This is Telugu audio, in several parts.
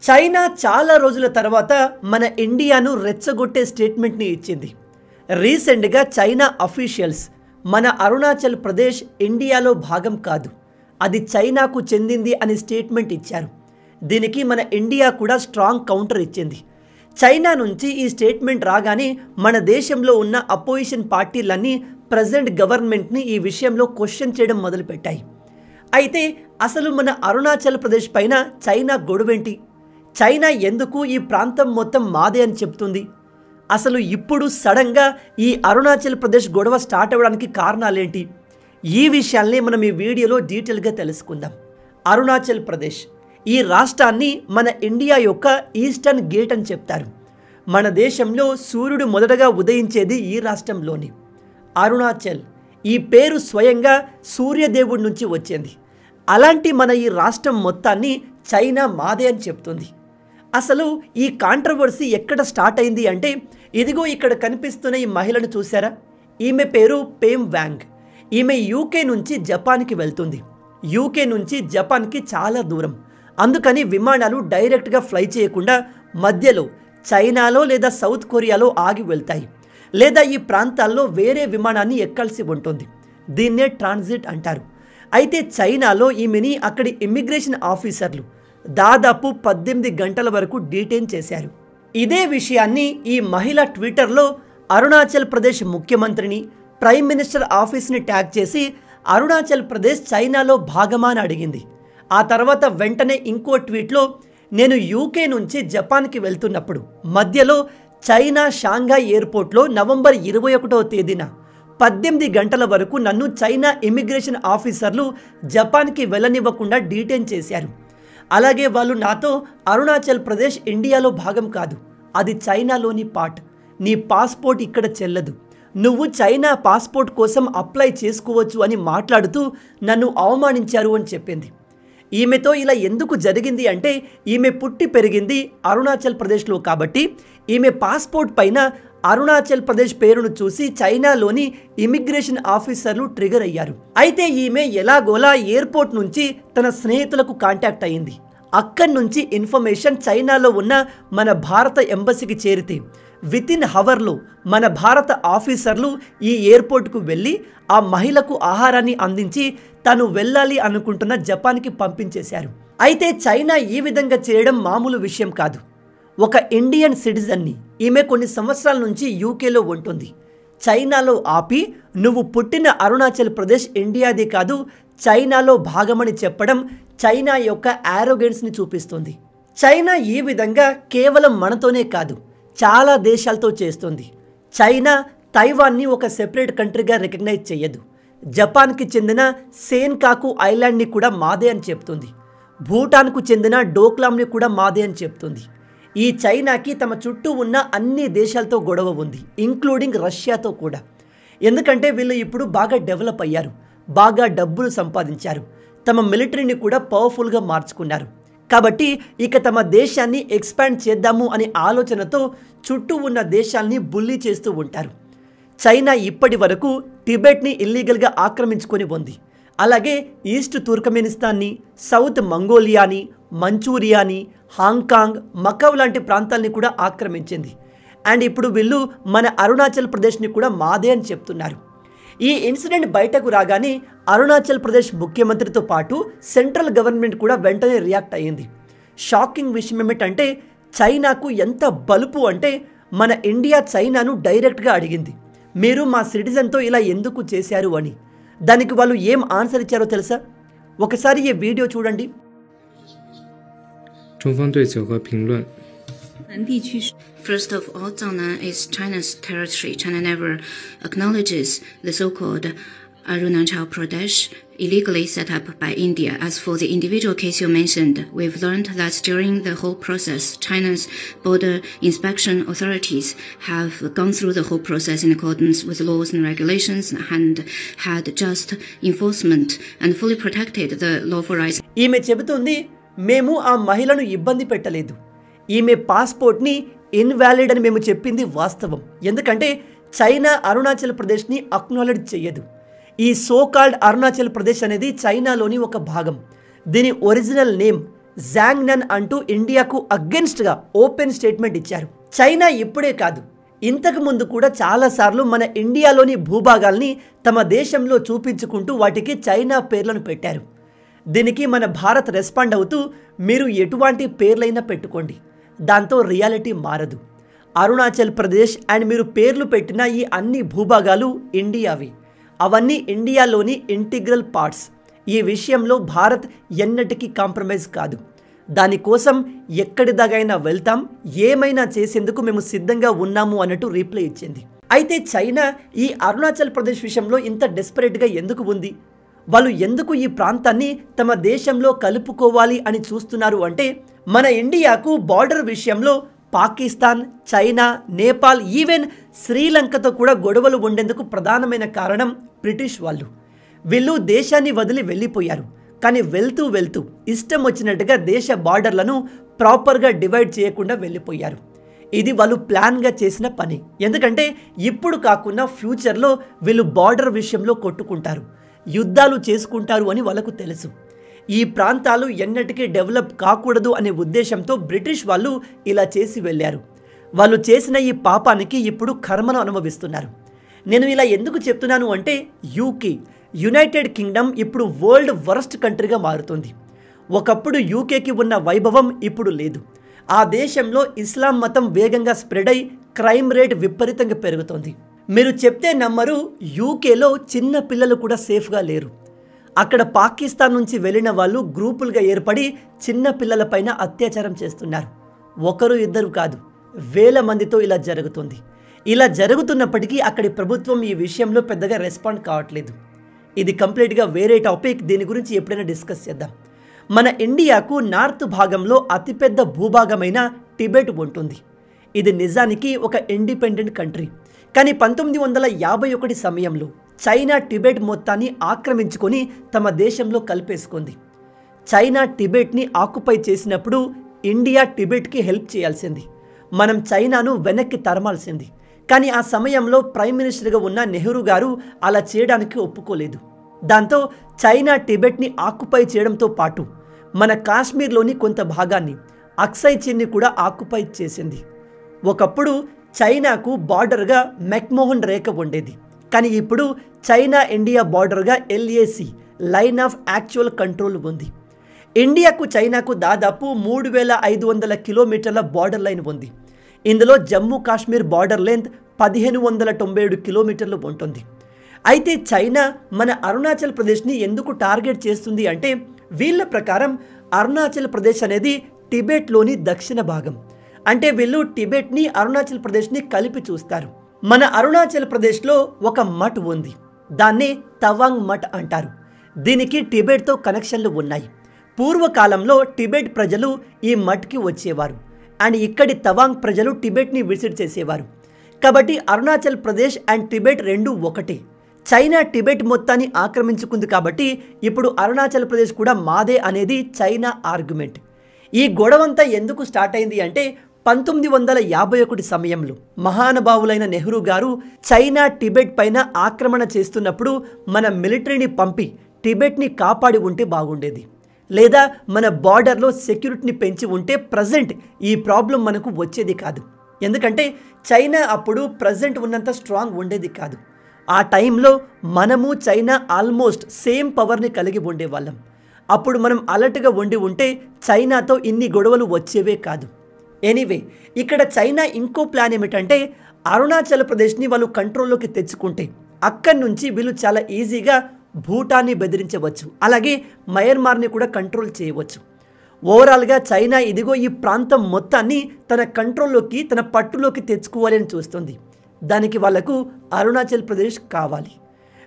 చైనా చాలా రోజుల తర్వాత మన ఇండియాను రెచ్చగొట్టే స్టేట్మెంట్ని ఇచ్చింది. రీసెంట్గా చైనా అఫీషియల్స్ మన అరుణాచల్ ప్రదేశ్ ఇండియాలో భాగం కాదు, అది చైనాకు చెందింది అని స్టేట్మెంట్ ఇచ్చారు. దీనికి మన ఇండియా కూడా స్ట్రాంగ్ కౌంటర్ ఇచ్చింది. చైనా నుంచి ఈ స్టేట్మెంట్ రాగానే మన దేశంలో ఉన్న అపోజిషన్ పార్టీలన్నీ ప్రజెంట్ గవర్నమెంట్ని ఈ విషయంలో క్వశ్చన్ చేయడం మొదలుపెట్టాయి. అయితే అసలు మన అరుణాచల్ ప్రదేశ్ పైన చైనా గొడవేంటి? చైనా ఎందుకు ఈ ప్రాంతం మొత్తం మాదే అని చెప్తుంది? అసలు ఇప్పుడు సడన్గా ఈ అరుణాచల్ ప్రదేశ్ గొడవ స్టార్ట్ అవ్వడానికి కారణాలేంటి? ఈ విషయాల్ని మనం ఈ వీడియోలో డీటెయిల్గా తెలుసుకుందాం. అరుణాచల్ ప్రదేశ్ ఈ రాష్ట్రాన్ని మన ఇండియా యొక్క ఈస్టర్న్ గేట్ అని చెప్తారు. మన దేశంలో సూర్యుడు మొదటగా ఉదయించేది ఈ రాష్ట్రంలోని. అరుణాచల్ ఈ పేరు స్వయంగా సూర్యదేవుడి నుంచి వచ్చింది. అలాంటి మన ఈ రాష్ట్రం మొత్తాన్ని చైనా మాదే అని చెప్తుంది. అసలు ఈ కాంట్రవర్సీ ఎక్కడ స్టార్ట్ అయింది అంటే, ఇదిగో ఇక్కడ కనిపిస్తున్న ఈ మహిళను చూసారా? ఈమె పేరు పేమ్ వ్యాంగ్. ఈమె యూకే నుంచి జపాన్కి వెళ్తుంది. యూకే నుంచి జపాన్కి చాలా దూరం, అందుకని విమానాలు డైరెక్ట్గా ఫ్లై చేయకుండా మధ్యలో చైనాలో లేదా సౌత్ కొరియాలో ఆగి వెళ్తాయి, లేదా ఈ ప్రాంతాల్లో వేరే విమానాన్ని ఎక్కాల్సి ఉంటుంది. దీన్నే ట్రాన్సిట్ అంటారు. అయితే చైనాలో ఈమెని అక్కడి ఇమ్మిగ్రేషన్ ఆఫీసర్లు దాదాపు 18 గంటల వరకు డీటైన్ చేశారు. ఇదే విషయాన్ని ఈ మహిళ ట్విట్టర్లో అరుణాచల్ ప్రదేశ్ ముఖ్యమంత్రిని, ప్రైమ్ మినిస్టర్ ఆఫీస్ని ట్యాగ్ చేసి అరుణాచల్ ప్రదేశ్ చైనాలో భాగమా అని అడిగింది. ఆ తర్వాత వెంటనే ఇంకో ట్వీట్లో, నేను యూకే నుంచి జపాన్కి వెళ్తున్నప్పుడు మధ్యలో చైనా షాంఘై ఎయిర్పోర్ట్లో నవంబర్ 21వ తేదీన 18 గంటల వరకు నన్ను చైనా ఇమిగ్రేషన్ ఆఫీసర్లు జపాన్కి వెళ్ళనివ్వకుండా డీటైన్ చేశారు. అలాగే వాళ్ళు నాతో అరుణాచల్ ప్రదేశ్ ఇండియాలో భాగం కాదు, అది చైనాలోని పార్ట్, నీ పాస్పోర్ట్ ఇక్కడ చెల్లదు, నువ్వు చైనా పాస్పోర్ట్ కోసం అప్లై చేసుకోవచ్చు అని మాట్లాడుతూ నన్ను అవమానించారు అని చెప్పింది. ఈమెతో ఇలా ఎందుకు జరిగింది అంటే, ఈమె పుట్టి పెరిగింది అరుణాచల్ ప్రదేశ్లో కాబట్టి ఈమె పాస్పోర్ట్ పైన అరుణాచల్ ప్రదేశ్ పేరును చూసి చైనాలోని ఇమిగ్రేషన్ ఆఫీసర్లు ట్రిగర్ అయ్యారు. అయితే ఈమె ఎలాగోలా ఎయిర్పోర్ట్ నుంచి తన స్నేహితులకు కాంటాక్ట్ అయ్యింది. అక్కడి నుంచి ఇన్ఫర్మేషన్ చైనాలో ఉన్న మన భారత ఎంబసీకి చేరితే వితిన్ హవర్లో మన భారత ఆఫీసర్లు ఈ ఎయిర్పోర్ట్కు వెళ్ళి ఆ మహిళకు ఆహారాన్ని అందించి తను వెళ్ళాలి అనుకుంటున్న జపాన్కి పంపించేశారు. అయితే చైనా ఈ విధంగా చేయడం మామూలు విషయం కాదు. ఒక ఇండియన్ సిటిజన్ని ఈమె కొన్ని సంవత్సరాల నుంచి యూకేలో ఉంటుంది. చైనాలో ఆపి నువ్వు పుట్టిన అరుణాచల్ ప్రదేశ్ ఇండియాది కాదు, చైనాలో భాగమని చెప్పడం చైనా యొక్క యారోగెన్స్ని చూపిస్తుంది. చైనా ఈ విధంగా కేవలం మనతోనే కాదు, చాలా దేశాలతో చేస్తుంది. చైనా తైవాన్ని ఒక సెపరేట్ కంట్రీగా రికగ్నైజ్ చేయదు. జపాన్కి చెందిన సేన్కాకు ఐలాండ్ని కూడా మాదే అని చెప్తుంది. భూటాన్కు చెందిన డోక్లాంని కూడా మాదే అని చెప్తుంది. ఈ చైనాకి తమ చుట్టూ ఉన్న అన్ని దేశాలతో గొడవ ఉంది, ఇంక్లూడింగ్ రష్యాతో కూడా. ఎందుకంటే వీళ్ళు ఇప్పుడు బాగా డెవలప్ అయ్యారు, బాగా డబ్బులు సంపాదించారు, తమ మిలిటరీని కూడా పవర్ఫుల్గా మార్చుకున్నారు. కాబట్టి ఇక తమ దేశాన్ని ఎక్స్పాండ్ చేద్దాము అనే ఆలోచనతో చుట్టూ ఉన్న దేశాల్ని బుల్లీ చేస్తూ ఉంటారు. చైనా ఇప్పటి వరకు టిబెట్ని ఇల్లీగల్గా ఆక్రమించుకొని ఉంది. అలాగే ఈస్ట్ తుర్కమెనిస్తాన్ని, సౌత్ మంగోలియాని, మంచూరియాని, హాంకాంగ్, మకావ్ లాంటి ప్రాంతాలని కూడా ఆక్రమించింది. అండ్ ఇప్పుడు వీళ్ళు మన అరుణాచల్ ప్రదేశ్ని కూడా మాదే అని చెప్తున్నారు. ఈ ఇన్సిడెంట్ బయటకు రాగానే అరుణాచల్ ప్రదేశ్ ముఖ్యమంత్రితో పాటు సెంట్రల్ గవర్నమెంట్ కూడా వెంటనే రియాక్ట్ అయ్యింది. షాకింగ్ విషయం ఏమిటంటే, చైనాకు ఎంత బలుపు అంటే, మన ఇండియా చైనాను డైరెక్ట్గా అడిగింది, మీరు మా సిటిజన్తో ఇలా ఎందుకు చేశారు అని. దానికి వాళ్ళు ఏం ఆన్సర్ ఇచ్చారో తెలుసా? ఒకసారి ఈ వీడియో చూడండి. 中方对此有何评论？ First of all, Jiangnan is China's territory. China never acknowledges the so-called Arunachal Pradesh illegally set up by India. As for the individual case you mentioned, we've learned that during the whole process, China's border inspection authorities have gone through the whole process in accordance with laws and regulations and had just enforcement and fully protected the lawful rights. ఈమె చెబుతుంది, మేము ఆ మహిళను ఇబ్బంది పెట్టలేదు, ఈమె పాస్పోర్ట్ని ఇన్వాలిడ్ అని మేము చెప్పింది వాస్తవం. ఎందుకంటే చైనా అరుణాచల్ ప్రదేశ్ని అక్నాలెడ్జ్ చేయదు. ఈ సోకాల్డ్ అరుణాచల్ ప్రదేశ్ అనేది చైనాలోని ఒక భాగం. దీని ఒరిజినల్ నేమ్ జాంగ్నన్ అంటూ ఇండియాకు అగెన్స్ట్గా ఓపెన్ స్టేట్మెంట్ ఇచ్చారు. చైనా ఇప్పుడే కాదు, ఇంతకు ముందు కూడా చాలాసార్లు మన ఇండియాలోని భూభాగాల్ని తమ దేశంలో చూపించుకుంటూ వాటికి చైనా పేర్లను పెట్టారు. దీనికి మన భారత్ రెస్పాండ్ అవుతూ మీరు ఎటువంటి పేర్లైనా పెట్టుకోండి, దాంతో రియాలిటీ మారదు. అరుణాచల్ ప్రదేశ్ అండ్ మీరు పేర్లు పెట్టిన ఈ అన్ని భూభాగాలు ఇండియావి. అవన్నీ ఇండియాలోని ఇంటిగ్రల్ పార్ట్స్. ఈ విషయంలో భారత్ ఎన్నటికీ కాంప్రమైజ్ కాదు. దానికోసం ఎక్కడిదాగైనా వెళ్తాం, ఏమైనా చేసేందుకు మేము సిద్ధంగా ఉన్నాము అన్నట్టు రిప్లై ఇచ్చింది. అయితే చైనా ఈ అరుణాచల్ ప్రదేశ్ విషయంలో ఇంత డెస్పరేట్గా ఎందుకు ఉంది? వాళ్ళు ఎందుకు ఈ ప్రాంతాన్ని తమ దేశంలో కలుపుకోవాలి అని చూస్తున్నారు అంటే, మన ఇండియాకు బార్డర్ విషయంలో పాకిస్తాన్, చైనా, నేపాల్, ఈవెన్ శ్రీలంకతో కూడా గొడవలు ఉండేందుకు ప్రధానమైన కారణం బ్రిటిష్ వాళ్ళు. వీళ్ళు దేశాన్ని వదిలి వెళ్ళిపోయారు, కానీ వెళ్తూ వెళ్తూ ఇష్టం వచ్చినట్టుగా దేశ బార్డర్లను ప్రాపర్గా డివైడ్ చేయకుండా వెళ్ళిపోయారు. ఇది వాళ్ళు ప్లాన్గా చేసిన పని. ఎందుకంటే ఇప్పుడు కాకుండా ఫ్యూచర్లో వీళ్ళు బార్డర్ విషయంలో కొట్టుకుంటారు, యుద్ధాలు చేసుకుంటారు అని వాళ్ళకు తెలుసు. ఈ ప్రాంతాలు ఎన్నటికీ డెవలప్ కాకూడదు అనే ఉద్దేశంతో బ్రిటిష్ వాళ్ళు ఇలా చేసి వెళ్ళారు. వాళ్ళు చేసిన ఈ పాపానికి ఇప్పుడు కర్మను అనుభవిస్తున్నారు. నేను ఇలా ఎందుకు చెప్తున్నాను అంటే, యునైటెడ్ కింగ్డమ్ ఇప్పుడు వరల్డ్ వరస్ట్ కంట్రీగా మారుతుంది. ఒకప్పుడు యూకేకి ఉన్న వైభవం ఇప్పుడు లేదు. ఆ దేశంలో ఇస్లాం మతం వేగంగా స్ప్రెడ్ అయి క్రైమ్ రేట్ విపరీతంగా పెరుగుతోంది. మీరు చెప్తే నమ్మరు, యూకేలో చిన్న పిల్లలు కూడా సేఫ్గా లేరు. అక్కడ పాకిస్తాన్ నుంచి వెళ్ళిన వాళ్ళు గ్రూపులుగా ఏర్పడి చిన్న పిల్లలపైన అత్యాచారం చేస్తున్నారు. ఒకరు ఇద్దరు కాదు, వేల మందితో ఇలా జరుగుతుంది. ఇలా జరుగుతున్నప్పటికీ అక్కడి ప్రభుత్వం ఈ విషయంలో పెద్దగా రెస్పాండ్ కావట్లేదు. ఇది కంప్లీట్గా వేరే టాపిక్, దీని గురించి ఎప్పుడైనా డిస్కస్ చేద్దాం. మన ఇండియాకు నార్త్ భాగంలో అతిపెద్ద భూభాగమైన టిబెట్ ఉంటుంది. ఇది నిజానికి ఒక ఇండిపెండెంట్ కంట్రీ. కానీ 1951 సమయంలో చైనా టిబెట్ మొత్తాన్ని ఆక్రమించుకొని తమ దేశంలో కలిపేసుకుంది. చైనా టిబెట్ని ఆక్యుపై చేసినప్పుడు ఇండియా టిబెట్కి హెల్ప్ చేయాల్సింది, మనం చైనాను వెనక్కి తరమాల్సింది. కానీ ఆ సమయంలో ప్రైమ్ మినిస్టర్గా ఉన్న నెహ్రూ గారు అలా చేయడానికి ఒప్పుకోలేదు. దాంతో చైనా టిబెట్ని ఆక్యుపై చేయడంతో పాటు మన కాశ్మీర్లోని కొంత భాగాన్ని, అక్సై చిన్ని కూడా ఆక్యుపై చేసింది. ఒకప్పుడు చైనాకు బార్డర్గా మెక్మోహన్ రేఖ ఉండేది, కానీ ఇప్పుడు చైనా ఇండియా బార్డర్గా LAC line of actual control ఉంది. ఇండియాకు చైనాకు దాదాపు 3500 కిలోమీటర్ల బార్డర్ లైన్ ఉంది. ఇందులో జమ్మూ కాశ్మీర్ బార్డర్ లెంత్ 1597 కిలోమీటర్లు ఉంటుంది. అయితే చైనా మన అరుణాచల్ ప్రదేశ్ని ఎందుకు టార్గెట్ చేస్తుంది అంటే, వీళ్ళ ప్రకారం అరుణాచల్ ప్రదేశ్ అనేది టిబెట్లోని దక్షిణ భాగం. అంటే వీళ్ళు టిబెట్ని అరుణాచల్ ప్రదేశ్ని కలిపి చూస్తారు. మన అరుణాచల్ ప్రదేశ్లో ఒక మఠ్ ఉంది, దాన్ని తవాంగ్ మఠ్ అంటారు. దీనికి టిబెట్తో కనెక్షన్లు ఉన్నాయి. పూర్వకాలంలో టిబెట్ ప్రజలు ఈ మఠ్కి వచ్చేవారు అండ్ ఇక్కడి తవాంగ్ ప్రజలు టిబెట్ని విజిట్ చేసేవారు. కాబట్టి అరుణాచల్ ప్రదేశ్ అండ్ టిబెట్ రెండు ఒకటే. చైనా టిబెట్ మొత్తాన్ని ఆక్రమించుకుంది కాబట్టి ఇప్పుడు అరుణాచల్ ప్రదేశ్ కూడా మాదే అనేది చైనా ఆర్గ్యుమెంట్. ఈ గొడవంతా ఎందుకు స్టార్ట్ అయింది అంటే, 1951 సమయంలో మహానుభావులైన నెహ్రూ గారు చైనా టిబెట్ పైన ఆక్రమణ చేస్తున్నప్పుడు మన మిలిటరీని పంపి టిబెట్ని కాపాడి ఉంటే బాగుండేది, లేదా మన బార్డర్లో సెక్యూరిటీని పెంచి ఉంటే ప్రజెంట్ ఈ ప్రాబ్లం మనకు వచ్చేది కాదు. ఎందుకంటే చైనా అప్పుడు ప్రజెంట్ ఉన్నంత స్ట్రాంగ్ ఉండేది కాదు. ఆ టైంలో మనము చైనా ఆల్మోస్ట్ సేమ్ పవర్ని కలిగి ఉండేవాళ్ళం. అప్పుడు మనం అలర్ట్గా ఉండి ఉంటే చైనాతో ఇన్ని గొడవలు వచ్చేవే కాదు. ఎనీవే, ఇక్కడ చైనా ఇంకో ప్లాన్ ఏమిటంటే, అరుణాచల్ ప్రదేశ్ని వాళ్ళు కంట్రోల్లోకి తెచ్చుకుంటే అక్కడి నుంచి వీళ్ళు చాలా ఈజీగా భూటాన్ని బెదిరించవచ్చు, అలాగే మయన్మార్ని కూడా కంట్రోల్ చేయవచ్చు. ఓవరాల్గా చైనా ఇదిగో ఈ ప్రాంతం మొత్తాన్ని తన కంట్రోల్లోకి, తన పట్టులోకి తెచ్చుకోవాలి అని చూస్తుంది. దానికి వాళ్లకు అరుణాచల్ ప్రదేశ్ కావాలి.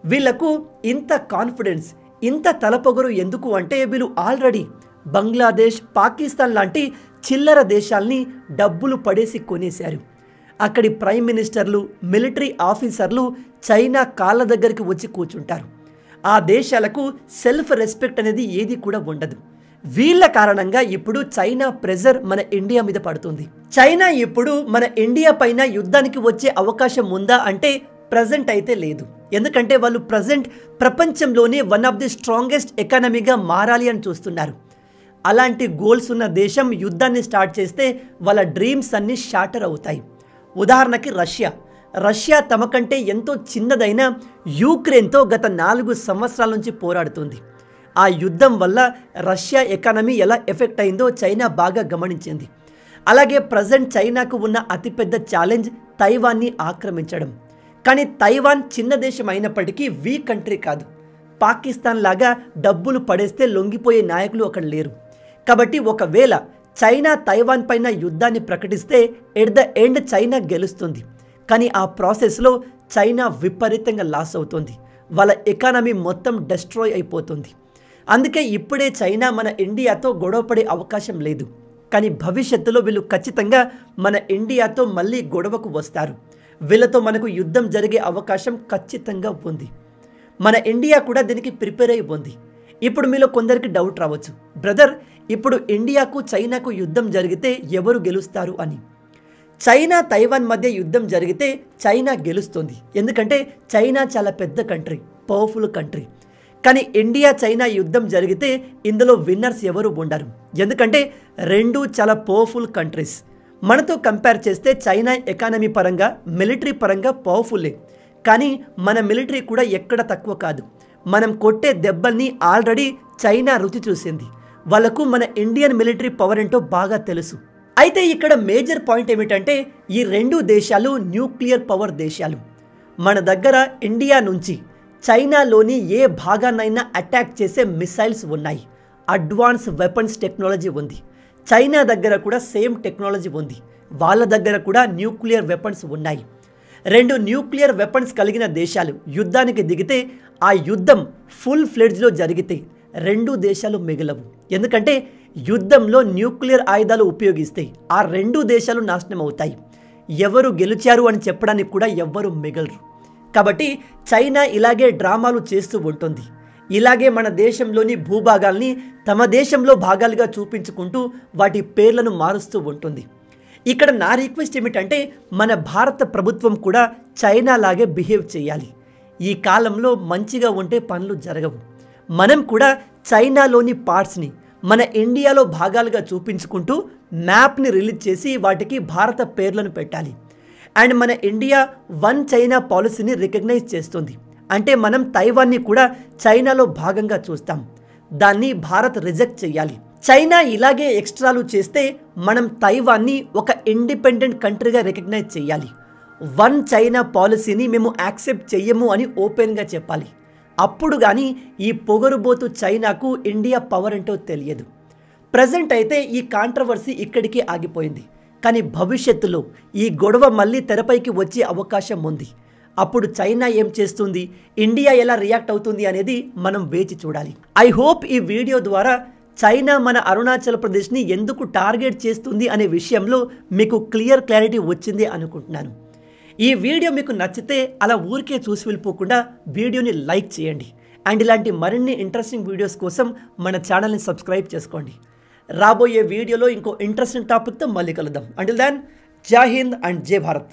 వీళ్లకు ఇంత కాన్ఫిడెన్స్, ఇంత తలపొగరు ఎందుకు అంటే, వీళ్ళు ఆల్రెడీ బంగ్లాదేశ్, పాకిస్తాన్ లాంటి చిల్లర దేశాల్ని డబ్బులు పడేసి కొనేశారు. అక్కడి ప్రైమ్ మినిస్టర్లు, మిలిటరీ ఆఫీసర్లు చైనా కాళ్ళ దగ్గరికి వచ్చి కూర్చుంటారు. ఆ దేశాలకు సెల్ఫ్ రెస్పెక్ట్ అనేది ఏది కూడా ఉండదు. వీళ్ళ కారణంగా ఇప్పుడు చైనా ప్రెజర్ మన ఇండియా మీద పడుతుంది. చైనా ఇప్పుడు మన ఇండియా పైన యుద్ధానికి వచ్చే అవకాశం ఉందా అంటే ప్రజెంట్ అయితే లేదు. ఎందుకంటే వాళ్ళు ప్రజెంట్ ప్రపంచంలోనే వన్ ఆఫ్ ది స్ట్రాంగెస్ట్ ఎకానమీగా మారాలి అని చూస్తున్నారు. అలాంటి గోల్స్ ఉన్న దేశం యుద్ధాన్ని స్టార్ట్ చేస్తే వాళ్ళ డ్రీమ్స్ అన్నీ షాటర్ అవుతాయి. ఉదాహరణకి రష్యా తమ కంటే ఎంతో చిన్నదైన యూక్రెయిన్తో గత 4 సంవత్సరాల నుంచి పోరాడుతుంది. ఆ యుద్ధం వల్ల రష్యా ఎకానమీ ఎలా ఎఫెక్ట్ అయిందో చైనా బాగా గమనించింది. అలాగే ప్రజెంట్ చైనాకు ఉన్న అతిపెద్ద ఛాలెంజ్ తైవాన్ని ఆక్రమించడం. కానీ తైవాన్ చిన్న దేశం అయినప్పటికీ వీక్ కంట్రీ కాదు. పాకిస్తాన్ లాగా డబ్బులు పడేస్తే లొంగిపోయే నాయకులు అక్కడ లేరు. కాబట్టి ఒకవేళ చైనా తైవాన్ పైన యుద్ధాన్ని ప్రకటిస్తే ఎట్ ద ఎండ్ చైనా గెలుస్తుంది. కానీ ఆ ప్రాసెస్లో చైనా విపరీతంగా లాస్ అవుతుంది. వాళ్ళ ఎకానమీ మొత్తం డెస్ట్రాయ్ అయిపోతుంది. అందుకే ఇప్పుడే చైనా మన ఇండియాతో గొడవపడే అవకాశం లేదు. కానీ భవిష్యత్తులో వీళ్ళు ఖచ్చితంగా మన ఇండియాతో మళ్ళీ గొడవకు వస్తారు. వీళ్ళతో మనకు యుద్ధం జరిగే అవకాశం ఖచ్చితంగా ఉంది. మన ఇండియా కూడా దీనికి ప్రిపేర్ అయి ఉంది. ఇప్పుడు మీలో కొందరికి డౌట్ రావచ్చు, బ్రదర్ ఇప్పుడు ఇండియాకు చైనాకు యుద్ధం జరిగితే ఎవరు గెలుస్తారు అని. చైనా తైవాన్ మధ్య యుద్ధం జరిగితే చైనా గెలుస్తుంది. ఎందుకంటే చైనా చాలా పెద్ద కంట్రీ, పవర్ఫుల్ కంట్రీ. కానీ ఇండియా చైనా యుద్ధం జరిగితే ఇందులో విన్నర్స్ ఎవరు ఉండరు. ఎందుకంటే రెండు చాలా పవర్ఫుల్ కంట్రీస్. మనతో కంపేర్ చేస్తే చైనా ఎకానమీ పరంగా మిలిటరీ పరంగా పవర్ఫుల్లే. కానీ మన మిలిటరీ కూడా ఎక్కడ తక్కువ కాదు. మనం కొట్టే దెబ్బల్ని ఆల్రెడీ చైనా రుచి చూసింది. వాళ్ళకు మన ఇండియన్ మిలిటరీ పవర్ ఏంటో బాగా తెలుసు. అయితే ఇక్కడ మేజర్ పాయింట్ ఏమిటంటే ఈ రెండు దేశాలు న్యూక్లియర్ పవర్ దేశాలు. మన దగ్గర ఇండియా నుంచి చైనాలోని ఏ భాగాన్నైనా అటాక్ చేసే మిసైల్స్ ఉన్నాయి. అడ్వాన్స్ వెపన్స్ టెక్నాలజీ ఉంది. చైనా దగ్గర కూడా సేమ్ టెక్నాలజీ ఉంది. వాళ్ళ దగ్గర కూడా న్యూక్లియర్ వెపన్స్ ఉన్నాయి. రెండు న్యూక్లియర్ వెపన్స్ కలిగిన దేశాలు యుద్ధానికి దిగితే ఆ యుద్ధం ఫుల్ ఫ్లెడ్జ్లో జరిగితే రెండు దేశాలు మిగలవు. ఎందుకంటే యుద్ధంలో న్యూక్లియర్ ఆయుధాలు ఉపయోగిస్తే ఆ రెండు దేశాలు నాశనం అవుతాయి. ఎవరు గెలిచారు అని చెప్పడానికి కూడా ఎవ్వరు మిగలరు. కాబట్టి చైనా ఇలాగే డ్రామాలు చేస్తూ ఉంటుంది. ఇలాగే మన దేశంలోని భూభాగాల్ని తమ దేశంలో భాగాలుగా చూపించుకుంటూ వాటి పేర్లను మారుస్తూ ఉంటుంది. ఇక్కడ నా రిక్వెస్ట్ ఏమిటంటే మన భారత ప్రభుత్వం కూడా చైనా లాగే బిహేవ్ చేయాలి. ఈ కాలంలో మంచిగా ఉంటే పనులు జరగవు. మనం కూడా చైనాలోని పార్ట్స్ని మన ఇండియాలో భాగాలుగా చూపించుకుంటూ మ్యాప్ని రిలీజ్ చేసి వాటికి భారత పేర్లను పెట్టాలి. అండ్ మన ఇండియా వన్ చైనా పాలసీని రికగ్నైజ్ చేస్తుంది. అంటే మనం తైవాన్ని కూడా చైనాలో భాగంగా చూస్తాం. దాన్ని భారత్ రిజెక్ట్ చేయాలి. చైనా ఇలాగే ఎక్స్ట్రాలు చేస్తే మనం తైవాన్ని ఒక ఇండిపెండెంట్ కంట్రీగా రికగ్నైజ్ చేయాలి. వన్ చైనా పాలసీని మేము యాక్సెప్ట్ చెయ్యము అని ఓపెన్గా చెప్పాలి. అప్పుడు కానీ ఈ పొగరుబోతు చైనాకు ఇండియా పవర్ ఏంటో తెలియదు. ప్రజెంట్ అయితే ఈ కాంట్రవర్సీ ఇక్కడికి ఆగిపోయింది. కానీ భవిష్యత్తులో ఈ గొడవ మళ్ళీ తెరపైకి వచ్చే అవకాశం ఉంది. అప్పుడు చైనా ఏం చేస్తుంది, ఇండియా ఎలా రియాక్ట్ అవుతుంది అనేది మనం వేచి చూడాలి. ఐ హోప్ ఈ వీడియో ద్వారా చైనా మన అరుణాచల్ ప్రదేశ్ని ఎందుకు టార్గెట్ చేస్తుంది అనే విషయంలో మీకు క్లారిటీ వచ్చింది అనుకుంటున్నాను. ఈ వీడియో మీకు నచ్చితే అలా ఊరికే చూసి వెళ్ళిపోకుండా వీడియోని లైక్ చేయండి. అండ్ ఇలాంటి మరిన్ని ఇంట్రెస్టింగ్ వీడియోస్ కోసం మన ఛానల్ని సబ్స్క్రైబ్ చేసుకోండి. రాబోయే వీడియోలో ఇంకో ఇంట్రెస్టింగ్ టాపిక్తో మళ్ళీ కలుద్దాం. అంటిల్ దెన్ జై హింద్ అండ్ జై భారత్.